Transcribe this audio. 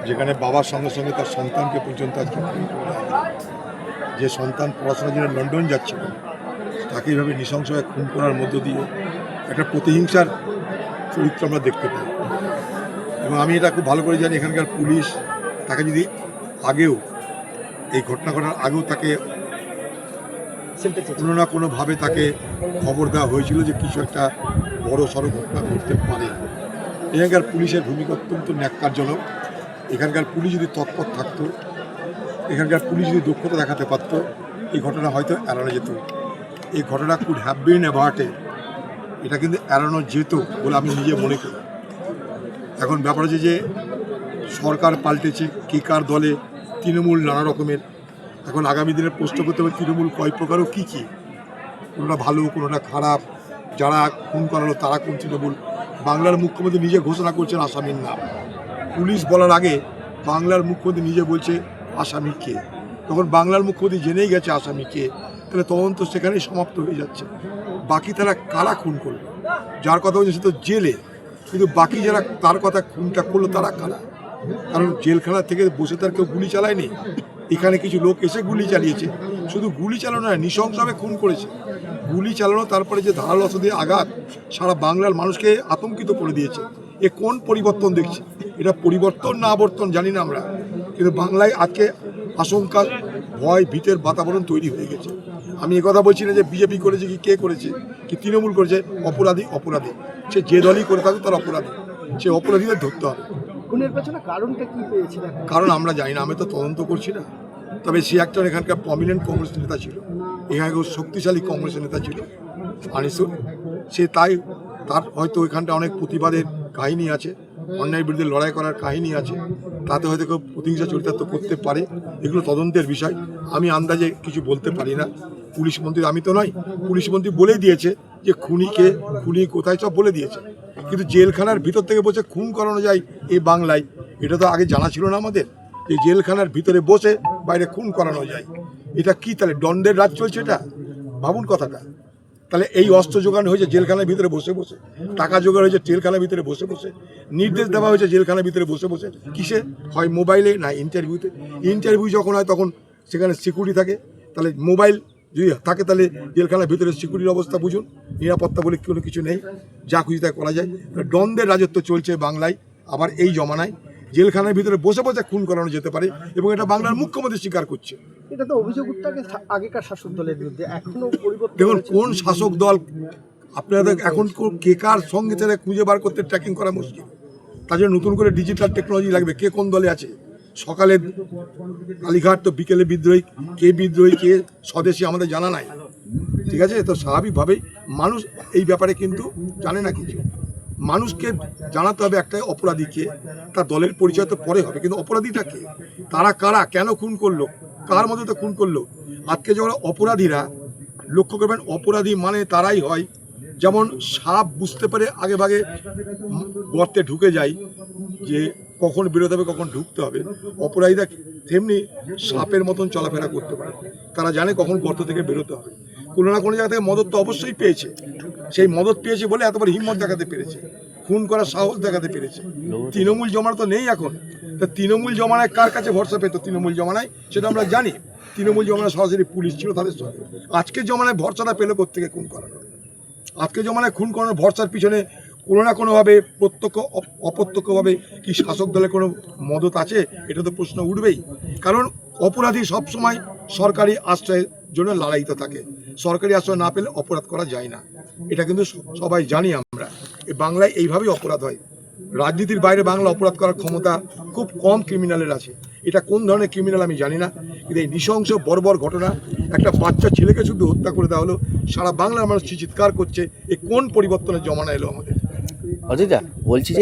যেখানে বাবার সঙ্গে সঙ্গে তার সন্তানকে পর্যন্ত আজকে খুন করে দেয়। যে সন্তান পড়াশোনার জন্য লন্ডন যাচ্ছিল তাকে এইভাবে নৃশংসভাবে খুন করার মধ্য দিয়ে একটা প্রতিহিংসার চরিত্র আমরা দেখতে পাই। এবং আমি এটা খুব ভালো করে জানি, এখানকার পুলিশ তাকে যদি আগেও এই ঘটনা ঘটার আগেও তাকে কোনো না কোনোভাবে তাকে খবর দেওয়া হয়েছিল যে কিছু একটা বড় সড়ো ঘটনা ঘটতে পারে। এখানকার পুলিশের ভূমিকা অত্যন্ত ন্যাক্কারজনক। এখানকার পুলিশ যদি তৎপর থাকতো, এখানকার পুলিশ যদি দক্ষতা দেখাতে পারতো, এই ঘটনা হয়তো এড়ানো যেত। এই ঘটনা কুড হ্যাভ বিন অ্যাভার্টেড, এটা কিন্তু এড়ানো যেত বলে আমি নিজে মনে করি। এখন ব্যাপার হচ্ছে যে সরকার পাল্টেছে, কে কার দলে, তৃণমূল নানা রকমের। এখন আগামী দিনে প্রশ্ন করতে হবে তৃণমূল কয় প্রকার ও কী কী, কোনোটা ভালো কোনোটা খারাপ, যারা খুন করালো তারা কোন তৃণমূল। বাংলার মুখ্যমন্ত্রী নিজে ঘোষণা করছেন আসামির নাম, পুলিশ বলার আগে বাংলার মুখ্যমন্ত্রী নিজে বলছে আসামি কে। তখন বাংলার মুখ্যমন্ত্রী জেনেই গেছে আসামি কে, তাহলে তদন্ত সেখানেই সমাপ্ত হয়ে যাচ্ছে। বাকি তারা কারা খুন করলো, যার কথা বলছে সে তো জেলে, কিন্তু বাকি যারা তার কথা খুনটা করলো তারা কারা? কারণ জেলখানা থেকে বসে তার কেউ গুলি চালায়নি, এখানে কিছু লোক এসে গুলি চালিয়েছে। শুধু গুলি চালানো নয়, নৃশংসভাবে খুন করেছে। গুলি চালানো, তারপরে যে ধারালো অস্ত্র দিয়ে আঘাত, সারা বাংলার মানুষকে আতঙ্কিত করে দিয়েছে। এ কোন পরিবর্তন দেখছি? এটা পরিবর্তন না আবর্তন জানি না আমরা, কিন্তু বাংলায় আজকে আশঙ্কা, ভয়, ভীতের বাতাবরণ তৈরি হয়ে গেছে। আমি কথা বলছি না যে বিজেপি করেছে কি কে করেছে কি তৃণমূল করেছে, অপরাধী অপরাধী, সে যে দলই করে থাকুক তার অপরাধী, সে অপরাধীদের ধরতে হবে। খুনের পেছনে কারণটা কি পেয়েছিল? কারণ আমরা জানি না, আমি তো তদন্ত করছি না। তবে সে একজন এখানকার প্রমিনেন্ট কংগ্রেস নেতা ছিল, এখানে শক্তিশালী কংগ্রেসের নেতা ছিল আনিসুর। সে তার হয়তো এখানটা অনেক প্রতিবাদের কাহিনী আছে, অন্যায়ের বিরুদ্ধে লড়াই করার কাহিনী আছে, তাতে হয়তো কেউ প্রতিহিংসা চরিতার্থ করতে পারে। এগুলো তদন্তের বিষয়, আমি আন্দাজে কিছু বলতে পারি না। পুলিশ মন্ত্রী আমি তো নয়, পুলিশ মন্ত্রী বলে দিয়েছে যে খুনিকে, খুনি কোথায় সব বলে দিয়েছে। কিন্তু জেলখানার ভিতর থেকে বসে খুন করানো যায় এই বাংলায়, এটা তো আগে জানা ছিল না আমাদের, যে জেলখানার ভিতরে বসে বাইরে খুন করানো যায়। এটা কি তাহলে দণ্ডের রাজ চলছে? এটা ভাবুন কথাটা। তাহলে এই অস্ত্র জোগান হয়েছে জেলখানার ভিতরে বসে বসে, টাকা জোগাড় হয়েছে জেলখানার ভিতরে বসে বসে, নির্দেশ দেওয়া হয়েছে জেলখানার ভিতরে বসে বসে। কিসে? হয় মোবাইলে, না ইন্টারভিউতে। ইন্টারভিউ যখন হয় তখন সেখানে সিকিউরিটি থাকে, তাহলে মোবাইল যদি থাকে তাহলে জেলখানার ভিতরে সিকিউরিটির অবস্থা বুঝুন। নিরাপত্তা বলে কোনো কিছু নেই, যা খুশি তাই করা যায়। দ্বন্দ্বের রাজত্ব চলছে বাংলায়। আবার এই জমানায় জেলখানার ভিতরে বসে বসে খুন করানো যেতে পারে, এবং এটা বাংলার মুখ্যমন্ত্রী স্বীকার করছে। এটা তো অভিযোগ উঠছে আগেকার শাসক দলের বিরুদ্ধে, এখনো পরিবর্তন। দেখুন কোন শাসক দল, আপনাদের এখন কে কার সঙ্গে তারা খুঁজে বার করতে ট্র্যাকিং করা মুশকিল। তার জন্য নতুন করে ডিজিটাল টেকনোলজি লাগবে। কে কোন দলে আছে? সকালে কালীঘাট তো বিকেলে বিদ্রোহী, কে বিদ্রোহী কে স্বদেশী আমাদের জানা নাই। ঠিক আছে, তো স্বাভাবিকভাবেই মানুষ এই ব্যাপারে কিন্তু জানে না কিছু। মানুষকে জানাতে হবে একটাই, অপরাধীকে, তার দলের পরিচয় তো পরে হবে, কিন্তু অপরাধীটা কে, তারা কারা, কেন খুন করলো, কার মধ্যে তো খুন করলো। আজকে যখন অপরাধীরা, লক্ষ্য করবেন অপরাধী মানে তারাই হয় যেমন সাপ বুঝতে পারে আগে ভাগে গর্তে ঢুকে যায় যে কখন বেরোতে হবে কখন ঢুকতে হবে, অপরাধীরা তেমনি সাপের মতন চলাফেরা করতে পারে। তারা জানে কখন গর্ত থেকে বেরোতে হবে। কোনো না কোনো জায়গা থেকে মদত তো অবশ্যই পেয়েছে, সেই মদত পেয়েছে বলে এতবার হিম্মত দেখাতে পেরেছে, খুন করার সাহস দেখাতে পেরেছে। তৃণমূল জমানা তো নেই এখন, তা তৃণমূল জমানায় কার কাছে ভরসা পেত? তৃণমূল জমানায় সেটা আমরা জানি। তৃণমূল জমানায় সরাসরি পুলিশ ছিল তাদের সঙ্গে। আজকের জমানায় ভরসাটা পেলে কোত্থেকে খুন করানো? আজকের জমানায় খুন করানোর ভরসার পিছনে কোনো না কোনোভাবে প্রত্যক্ষ অপ্রত্যক্ষভাবে কি শাসক দলের কোনো মদত আছে? এটা তো প্রশ্ন উঠবেই। কারণ অপরাধী সবসময় সরকারি আশ্রয়ের জন্য লড়াইতে থাকে, সরকারি আশ্রয় না পেলে অপরাধ করা যায় না। এটা কিন্তু সবাই জানি আমরা। এই বাংলায় এইভাবেই অপরাধ হয়। রাজনীতির বাইরে বাংলা অপরাধ করার ক্ষমতা খুব কম ক্রিমিনালের আছে। এটা কোন ধরনের ক্রিমিনাল আমি জানি না, কিন্তু এই নৃশংস বর্বর ঘটনা, একটা বাচ্চা ছেলেকে শুধু হত্যা করে দেওয়া হলো, সারা বাংলার মানুষ চিৎকার করছে। এ কোন পরিবর্তনের জমানা এলো আমাদের? অজিতা বলছি যে